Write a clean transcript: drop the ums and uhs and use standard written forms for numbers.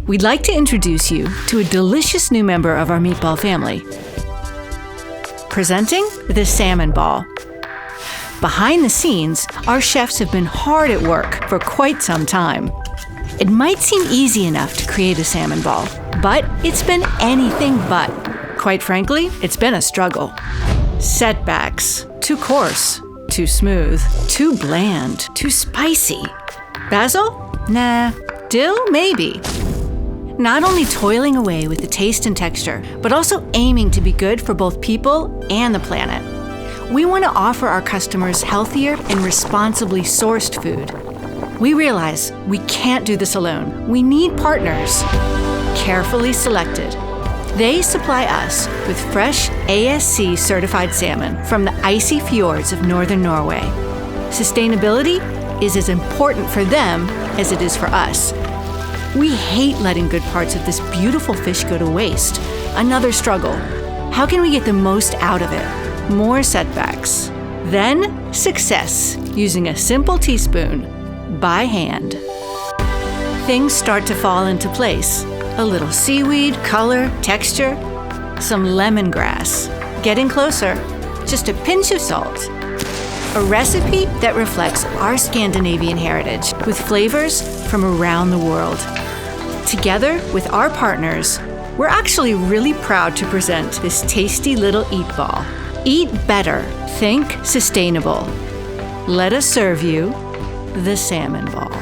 we'd like to introduce you to a delicious new member of our meatball family. Presenting the salmon ball. Behind the scenes, our chefs have been hard at work for quite some time. It might seem easy enough to create a salmon ball, but it's been anything but. Quite frankly, it's been a struggle. Setbacks. Too coarse. Too smooth. Too bland. Too spicy. Basil? Nah. Dill? Maybe. Not only toiling away with the taste and texture, but also aiming to be good for both people and the planet. We want to offer our customers healthier and responsibly sourced food. We realize we can't do this alone. We need partners, carefully selected. They supply us with fresh ASC-certified salmon from the icy fjords of northern Norway. Sustainability is as important for them as it is for us. We hate letting good parts of this beautiful fish go to waste. Another struggle. How can we get the most out of it? More setbacks. Then success, using a simple teaspoon. By hand. Things start to fall into place. A little seaweed, color, texture, some lemongrass. Getting closer, just a pinch of salt. A recipe that reflects our Scandinavian heritage with flavors from around the world. Together with our partners, we're actually really proud to present this tasty little eat ball. Eat better, think sustainable. Let us serve you the salmon ball.